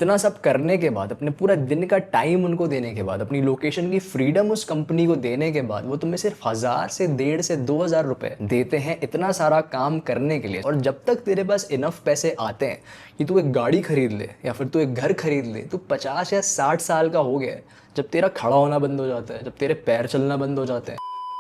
इतना सब करने के बाद, अपने पूरा दिन का टाइम उनको देने के बाद, अपनी लोकेशन की फ्रीडम उस कंपनी को देने के बाद वो तुम्हें सिर्फ 1000 से 1,500 से 2,000 रुपए देते हैं इतना सारा काम करने के लिए। और जब तक तेरे पास इनफ पैसे आते हैं कि तू एक गाड़ी खरीद ले या फिर तू एक घर खरीद ले, तू 50 या 60 साल का हो गया है, जब तेरा खड़ा होना बंद हो जाता है, जब तेरे पैर चलना बंद हो जाते हैं,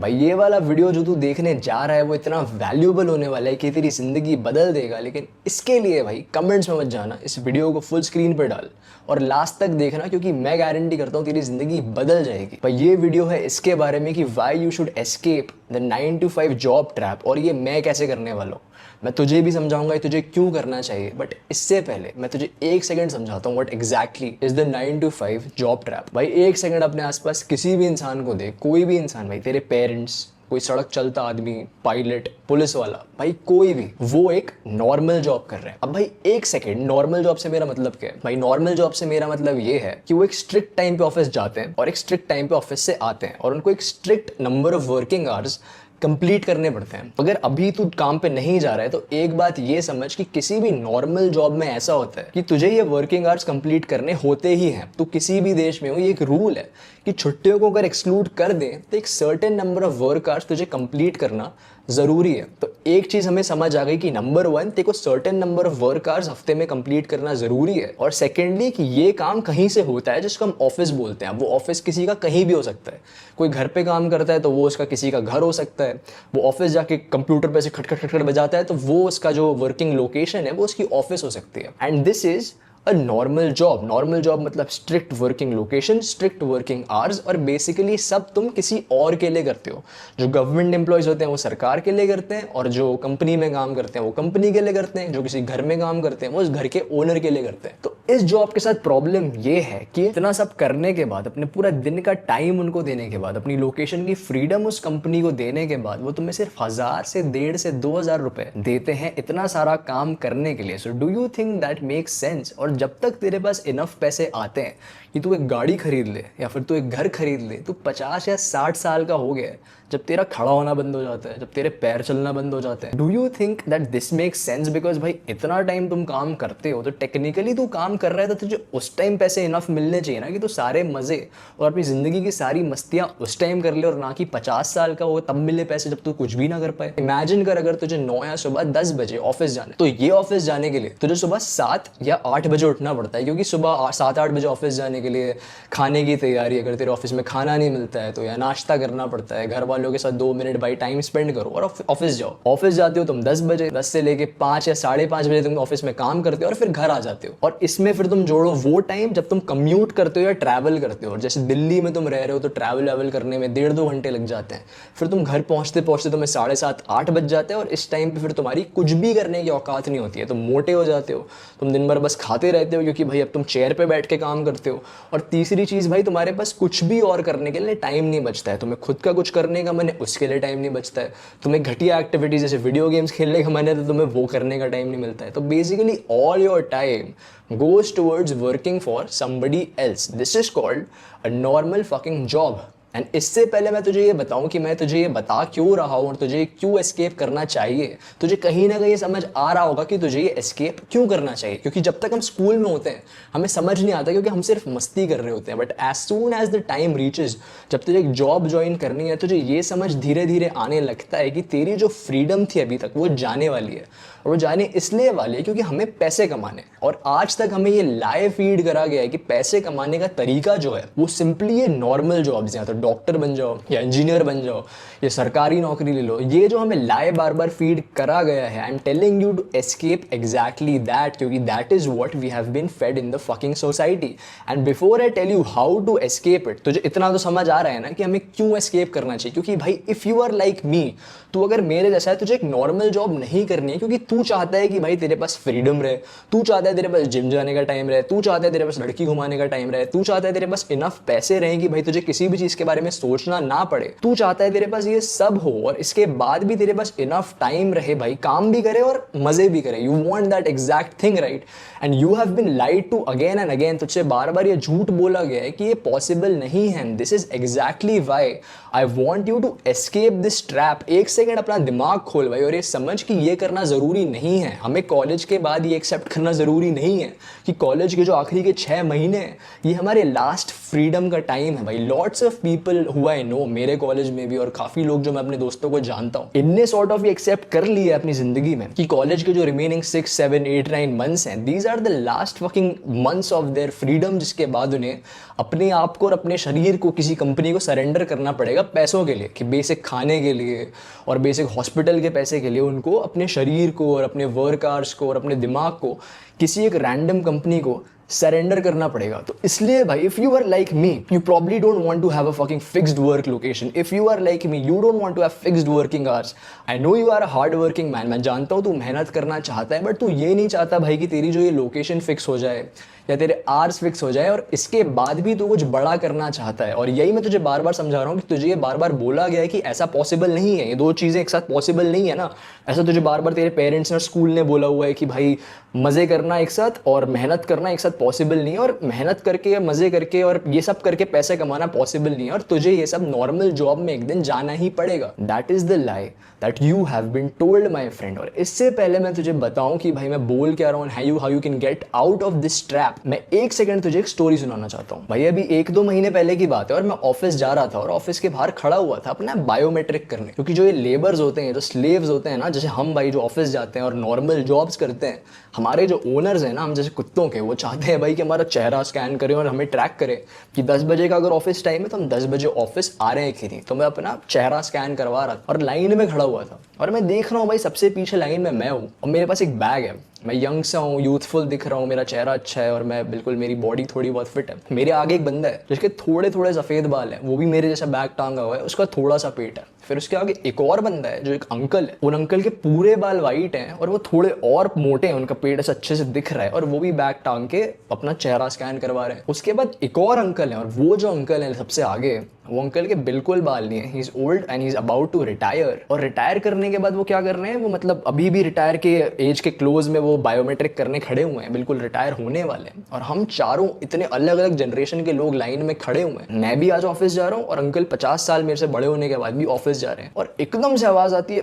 भाई ये वाला वीडियो जो तू देखने जा रहा है वो इतना वैल्यूएबल होने वाला है कि तेरी ज़िंदगी बदल देगा। लेकिन इसके लिए भाई कमेंट्स में मत जाना, इस वीडियो को फुल स्क्रीन पर डाल और लास्ट तक देखना, क्योंकि मैं गारंटी करता हूँ तेरी ज़िंदगी बदल जाएगी। भाई ये वीडियो है इसके बारे में कि why you should escape the 9 to 5 job trap, और ये मैं कैसे करने वाला हूँ। मैं तुझे भी समझाऊंगा तुझे क्यों करना चाहिए, बट इससे पहले मैं तुझे 1 सेकंड समझाता हूँ what exactly is the 9 to 5 job trap. भाई 1 सेकंड अपने आसपास किसी भी इंसान को दे, कोई भी इंसान, भाई तेरे पेरेंट्स, कोई सड़क चलता आदमी, पायलट, पुलिस वाला, भाई कोई भी, वो एक नॉर्मल जॉब कर रहे हैं। अब भाई 1 सेकंड, नॉर्मल जॉब से मेरा मतलब क्या है? भाई नॉर्मल जॉब से मेरा मतलब ये है कि वो एक स्ट्रिक्ट टाइम पे ऑफिस जाते हैं और एक स्ट्रिक्ट टाइम पे ऑफिस से आते हैं और उनको एक strict number of working hours complete करने पड़ते हैं। अगर अभी तू काम पे नहीं जा रहा है तो एक बात ये समझ कि किसी भी नॉर्मल जॉब में ऐसा होता है कि तुझे ये वर्किंग आवर्स कंप्लीट करने होते ही हैं। तो किसी भी देश में हो ये एक रूल है कि छुट्टियों को अगर एक्सक्लूड कर दें तो एक certain number of work hours तुझे कंप्लीट करना ज़रूरी है। तो एक चीज़ हमें समझ आ गई कि नंबर 1, तेरे को certain number of work hours हफ्ते में कंप्लीट करना ज़रूरी है, और सेकेंडली कि ये काम कहीं से होता है जिसको हम ऑफिस बोलते हैं। वो ऑफिस किसी का कहीं भी हो सकता है। कोई घर पे काम करता है तो वो उसका किसी का घर हो सकता है। वो ऑफिस जाके कंप्यूटर पे से खटखट खटखट बजाता है तो वो उसका जो वर्किंग लोकेशन है वो उसकी ऑफिस हो सकती है। And this is a normal job. Normal job मतलब strict working location, strict working hours, और बेसिकली सब तुम किसी और के लिए करते हो। जो गवर्नमेंट एम्प्लॉयज होते हैं वो सरकार के लिए करते हैं, और जो कंपनी में काम करते हैं वो कंपनी के लिए करते हैं, जो किसी घर में काम करते हैं वो उस घर के ओनर के लिए करते हैं। तो इस जॉब के साथ प्रॉब्लम ये है कि इतना सब करने के बाद, अपने पूरा दिन का टाइम उनको देने के बाद, अपनी लोकेशन की फ्रीडम उस कंपनी को देने के बाद वो तुम्हें सिर्फ 1000 से 1,500 से 2,000 रुपए देते हैं इतना सारा काम करने के लिए। So do you think that makes sense? और जब तक तेरे पास इनफ पैसे आते हैं कि तू एक गाड़ी खरीद ले या फिर तू एक घर खरीद ले, तू 50 या 60 साल का हो गया है, जब तेरा खड़ा होना बंद हो जाता है, जब तेरे पैर चलना बंद हो जाते हैं, do you think that this makes sense? Because भाई इतना टाइम तुम काम करते हो तो टेक्निकली तू काम कर रहा है तो तुझे उस टाइम पैसे इनफ मिलने चाहिए ना कि तू सारे मजे और अपनी जिंदगी की सारी मस्तियां उस टाइम कर ले, और ना कि 50 साल का हो तब मिले पैसे जब तू कुछ भी ना कर पाए। इमेजिन कर, अगर तुझे 9 या सुबह 10 बजे ऑफिस जाना, तो ये ऑफिस जाने के लिए तुझे सुबह 7 या 8 बजे उठना पड़ता है, क्योंकि सुबह 7-8 बजे ऑफिस जाने के लिए खाने की तैयारी, अगर तेरे ऑफिस में खाना नहीं मिलता है तो या नाश्ता करना पड़ता है, घर वालों के साथ 2 मिनट भाई टाइम स्पेंड करो और ऑफिस जाओ। ऑफिस जाते हो तुम 10 बजे, 10 से लेके 5 या 5:30 बजे तुम ऑफिस में काम करते हो और फिर घर आ जाते हो। और इसमें फिर तुम जोड़ो वो टाइम जब तुम कम्यूट करते हो या ट्रैवल करते हो। जैसे दिल्ली में तुम रह रहे हो तो ट्रैवल करने में 1.5-2 घंटे लग जाते हैं। फिर तुम घर पहुंचते पहुंचते तुम्हें 7:30-8 बज जाते हैं, और इस टाइम पे फिर तुम्हारी कुछ भी करने की औकात नहीं होती है। तुम मोटे हो जाते हो, तुम दिन भर बस खाते रहते हो, क्योंकि भाई अब तुम चेयर पे बैठ के काम करते हो। और तीसरी चीज़ भाई, तुम्हारे पास कुछ भी और करने के लिए टाइम नहीं बचता है। तुम्हें खुद का कुछ करने का मन है, उसके लिए टाइम नहीं बचता है। तुम्हें घटिया एक्टिविटीज जैसे वीडियो गेम्स खेलने का मन है तो तुम्हें वो करने का टाइम नहीं मिलता है। तो basically all your time goes towards working for somebody else. This is called a normal fucking job. And इससे पहले मैं तुझे ये बताऊं कि मैं तुझे ये बता क्यों रहा हूं और तुझे क्यों एस्केप करना चाहिए, तुझे कहीं ना कहीं समझ आ रहा होगा कि तुझे ये एस्केप क्यों करना चाहिए। क्योंकि जब तक हम स्कूल में होते हैं हमें समझ नहीं आता, क्योंकि हम सिर्फ मस्ती कर रहे होते हैं। But as soon as the time reaches, जब तुझे एक जॉब ज्वाइन करनी है, तुझे ये समझ धीरे धीरे आने लगता है कि तेरी जो फ्रीडम थी अभी तक वो जाने वाली है। और वो जाने इसलिए वाली है क्योंकि हमें पैसे कमाने, और आज तक हमें ये लाइव फीड करा गया है कि पैसे कमाने का तरीका जो है वो सिंपली ये नॉर्मल जॉब्स हैं, तो डॉक्टर बन जाओ या इंजीनियर बन जाओ या सरकारी नौकरी ले लो। ये जो हमें लाइव बार बार फीड करा गया है, I am telling you to escape exactly that, क्योंकि that is what we have been fed in the fucking society. And before I tell you how to escape it, तुझे इतना तो समझ आ रहा है ना कि हमें क्यों एस्केप करना चाहिए। क्योंकि भाई if you are like me, तू अगर मेरे जैसा है, तुझे एक नॉर्मल जॉब नहीं करनी है क्योंकि तू चाहता है कि भाई तेरे पास फ्रीडम रहे, तू चाहता है तेरे पास जिम जाने का टाइम रहे, तू चाहता है तेरे पास लड़की घुमाने का टाइम रहे, तू चाहता है तेरे पास इनफ पैसे रहें कि भाई तुझे किसी भी चीज़ के बारे में सोचना ना पड़े, तू चाहता है तेरे पास ये सब हो और इसके बाद भी तेरे पास इनफ टाइम रहे भाई, काम भी करे और मजे भी करे। You want that exact thing, right? And you have been lied to again and again. तुझसे बार बार ये झूठ बोला गया है कि ये पॉसिबल नहीं है। This is exactly why I want you to escape this trap. एक सेकंड अपना दिमाग खोल भाई और ये समझ कि ये करना जरूरी नहीं है। हमें कॉलेज के बाद ये एक्सेप्ट करना जरूरी नहीं है कि कॉलेज के जो आखिरी के 6 महीने हैं ये हमारे लास्ट फ्रीडम का टाइम है भाई। Lots of people who I know, मेरे कॉलेज में भी और काफी लोग जो मैं अपने दोस्तों को जानता हूँ, इनने सॉर्ट ऑफ एक्सेप्ट कर लिया अपनी जिंदगी में कि कॉलेज के जो रिमेनिंग 6, 7, 8, 9 मंथ्स हैं, these are the last fucking months of their freedom, जिसके बाद उन्हें अपने आप को और अपने शरीर को किसी कंपनी को सरेंडर करना पड़ेगा पैसों के लिए, कि बेसिक खाने के लिए और बेसिक हॉस्पिटल के पैसे के लिए उनको अपने शरीर को और अपने वर्क आवर्स को और अपने दिमाग को किसी एक रैंडम कंपनी को सरेंडर करना पड़ेगा। तो इसलिए भाई, if you are like me, you probably don't want to have a fucking fixed work location. If you are like me, you don't want to have fixed working hours. I know you are a hard working man, मैं जानता हूँ तू मेहनत करना चाहता है, but तू ये नहीं चाहता भाई कि तेरी जो ये लोकेशन फिक्स हो जाए या तेरे आवर्स फिक्स हो जाए और इसके बाद भी तू कुछ बड़ा करना चाहता है। और यही मैं तुझे बार बार समझा रहा हूँ कि तुझे ये बार बार बोला गया है कि ऐसा पॉसिबल नहीं है, ये दो चीज़ें एक साथ पॉसिबल नहीं है ना। ऐसा तुझे बार बार तेरे पेरेंट्स ने, स्कूल ने बोला हुआ है कि भाई मज़े करना एक साथ और मेहनत करना एक साथ पॉसिबल नहीं है, और मेहनत करके, मज़े करके और ये सब करके पैसे कमाना पॉसिबल नहीं है, और तुझे ये सब नॉर्मल जॉब में एक दिन जाना ही पड़ेगा। That is the lie that you have been told my friend. और इससे पहले मैं तुझे बताऊं कि भाई मैं बोल क्या रहा हूँ, how you can get out of this trap, मैं एक सेकंड तुझे एक स्टोरी सुनाना चाहता हूँ। भाई अभी 1-2 महीने पहले की बात है और मैं ऑफिस जा रहा था और ऑफिस के बाहर खड़ा हुआ था अपना बायोमेट्रिक करने, क्योंकि जो ये लेबर्स होते हैं, जो स्लेव्स होते हैं ना, जैसे हम भाई जो ऑफिस जाते हैं और नॉर्मल जॉब्स करते हैं, हमारे जो ओनर्स हैं ना, हम जैसे कुत्तों के, वो चाहते हैं भाई कि हमारा चेहरा स्कैन करें और हमें ट्रैक करें कि 10 बजे का अगर ऑफिस टाइम है तो हम 10 बजे ऑफिस आ रहे हैं कि नहीं। तो मैं अपना चेहरा स्कैन करवा रहा था और लाइन में खड़ा हुआ था और मैं देख रहा हूँ भाई सबसे पीछे लाइन में मैं हूँ और मेरे पास एक बैग है, मैं यंग सा हूँ, यूथफुल दिख रहा हूँ, मेरा चेहरा अच्छा है और मैं बिल्कुल, मेरी बॉडी थोड़ी बहुत फिट है। मेरे आगे एक बंदा है जिसके थोड़े थोड़े सफ़ेद बाल हैं, वो भी मेरे जैसा बैग टांगा हुआ है, उसका थोड़ा सा पेट है। फिर उसके आगे एक और बंदा है जो एक अंकल है, उन अंकल के पूरे बाल वाइट हैं और वो थोड़े और मोटे हैं, उनका पेट ऐसा अच्छे से दिख रहा है और वो भी बैग टांग के अपना चेहरा स्कैन करवा रहे हैं। उसके बाद एक और अंकल है और वो जो अंकल है सबसे आगे, वो अंकल के बिल्कुल बाल नहीं है, he is old and he is about to retire. और रिटायर करने के बाद वो क्या कर रहे हैं, वो मतलब अभी भी रिटायर के एज के क्लोज में वो बायोमेट्रिक करने खड़े हुए हैं, बिल्कुल रिटायर होने वाले हैं। और हम चारों इतने अलग अलग जनरेशन के लोग लाइन में खड़े हुए हैं। मैं भी आज ऑफिस जा रहा हूँ और अंकल 50 साल मेरे से बड़े होने के बाद भी ऑफिस जा रहे हैं। और एकदम से आवाज आती है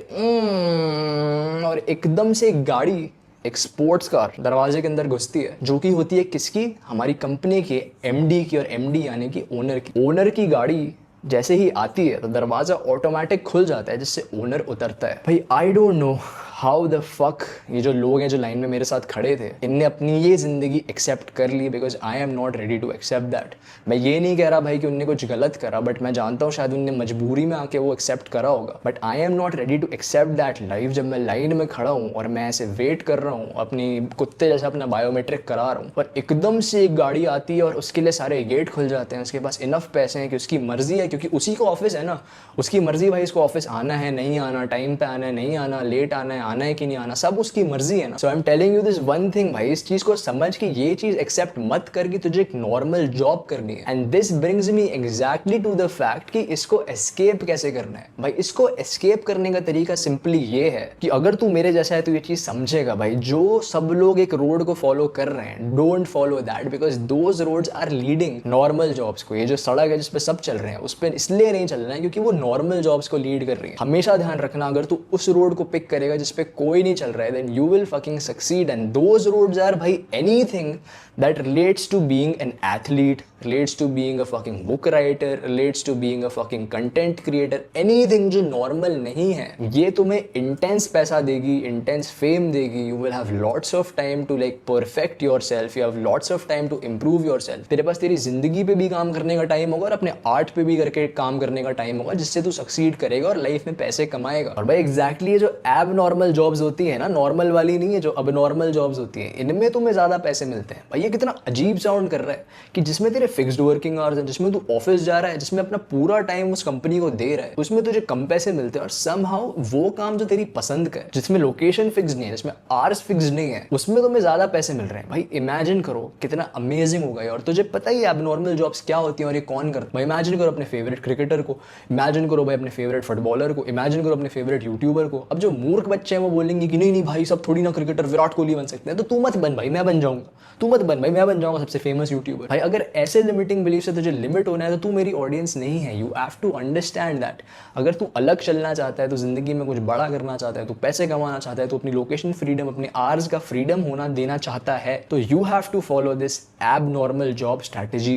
और एकदम से एक गाड़ी, एक स्पोर्ट्स कार दरवाजे के अंदर घुसती है, जो कि होती है किसकी, हमारी कंपनी के एमडी की। और एमडी यानी कि ओनर की। ओनर की गाड़ी जैसे ही आती है तो दरवाजा ऑटोमेटिक खुल जाता है जिससे ओनर उतरता है। भाई I don't know how the fuck ये जो लोग हैं जो लाइन में मेरे साथ खड़े थे, इनने अपनी ये जिंदगी एक्सेप्ट कर ली, because I am not ready to accept that. मैं ये नहीं कह रहा भाई कि उनने कुछ गलत करा, बट मैं जानता हूँ शायद उनने मजबूरी में आके वो एक्सेप्ट करा होगा, but I am not ready to accept that life. जब मैं लाइन में खड़ा हूँ और मैं ऐसे वेट कर रहा हूँ, अपनी कुत्ते जैसे अपना बायोमेट्रिक करा रहा हूँ, और एकदम से एक गाड़ी आती है और उसके लिए सारे गेट खुल जाते हैं। उसके पास इनफ पैसे हैं कि उसकी मर्जी है, क्योंकि उसी को ऑफिस है ना, उसकी मर्जी भाई इसको ऑफिस आना है नहीं आना, टाइम पे आना है नहीं आना, लेट आना है कि नहीं आना, सब उसकी मर्जी है ना। So I am telling you this one thing भाई, इस चीज को समझ कि ये चीज एक्सेप्ट मत कर कि तुझे एक नॉर्मल जॉब करनी है। And this brings me exactly to the fact कि इसको एस्केप कैसे करना है। भाई इसको एस्केप करने का तरीका सिंपली ये है कि अगर तू मेरे जैसा है तो ये चीज समझेगा भाई, जो सब लोग एक रोड को फॉलो कर रहे हैं, don't follow that, because those roads are leading normal jobs को। ये जो सड़क है जिसपे सब चल रहे हैं उस पर इसलिए नहीं चल रहे हैं क्योंकि वो नॉर्मल जॉब्स को लीड कर रही है। हमेशा ध्यान रखना, अगर तू उस रोड को पिक करेगा जिसपे कोई नहीं चल रहा है, then you will fucking succeed, and those roads are भाई anything that relates to being an athlete, relates to being a fucking book writer, relates to being a fucking content creator, anything जो normal नहीं है, ये तुम्हें intense पैसा देगी, intense fame देगी, you will have lots of time to like perfect yourself, you have lots of time to improve yourself, तेरे पास तेरी जिंदगी पे भी काम करने का टाइम होगा और अपने आर्ट पे भी करके काम करने का टाइम होगा, जिससे तू सक्सीड करेगा और लाइफ में पैसे कमाएगा। और भाई एग्जैक्टली ये जो एब नॉर्मल जॉब्स होती है ना, नॉर्मल वाली नहीं है, जो अब नॉर्मल जॉब्स होती है, इनमें तुम्हें ज्यादा पैसे मिलते हैं। भाई ये कितना अजीब साउंड कर रहा है कि जिसमें तेरे फिक्स्ड वर्किंग आवर्स हैं, जिसमें तू ऑफिस जा रहा है, जिसमें अपना पूरा टाइम उस कंपनी को दे रहा है, उसमें तुझे कम पैसे मिलते हैं, और समहाउ वो काम जो तेरी पसंद का है, जिसमें लोकेशन फिक्स नहीं है, जिसमें आवर्स फिक्स नहीं है, उसमें तुम्हें ज्यादा पैसे मिल रहे हैं। भाई इमेजिन करो कितना अमेजिंग होगा। और तुझे पता ही है एबनॉर्मल जॉब्स क्या होती हैं और ये कौन करता है। भाई इमेजिन करो अपने फेवरेट क्रिकेटर को, इमेजिन करो भाई अपने फेवरेट फुटबॉलर को, इमेजिन करो अपने फेवरेट यूट्यूबर को। अब जो मूर्ख बच्चे हैं वो बोलेंगे कि नहीं नहीं भाई सब थोड़ी ना क्रिकेटर विराट कोहली बन सकते हैं, तो तू मत बन भाई, मैं बन जाऊंगा। तू मत बन भाई, मैं बन जाऊंगा सबसे फेमस यूट्यूबर। भाई अगर ऐसे लिमिटिंग बिलीफ से तुझे लिमिट होना है तो तू मेरी ऑडियंस नहीं है। You have to understand that. अगर तू अलग चलना चाहता है, तो जिंदगी में कुछ बड़ा करना चाहता है, तो पैसे कमाना चाहता है, तो अपनी लोकेशन फ्रीडम, अपने आवर्स का फ्रीडम होना देना चाहता है, तो you have to follow this abnormal job strategy.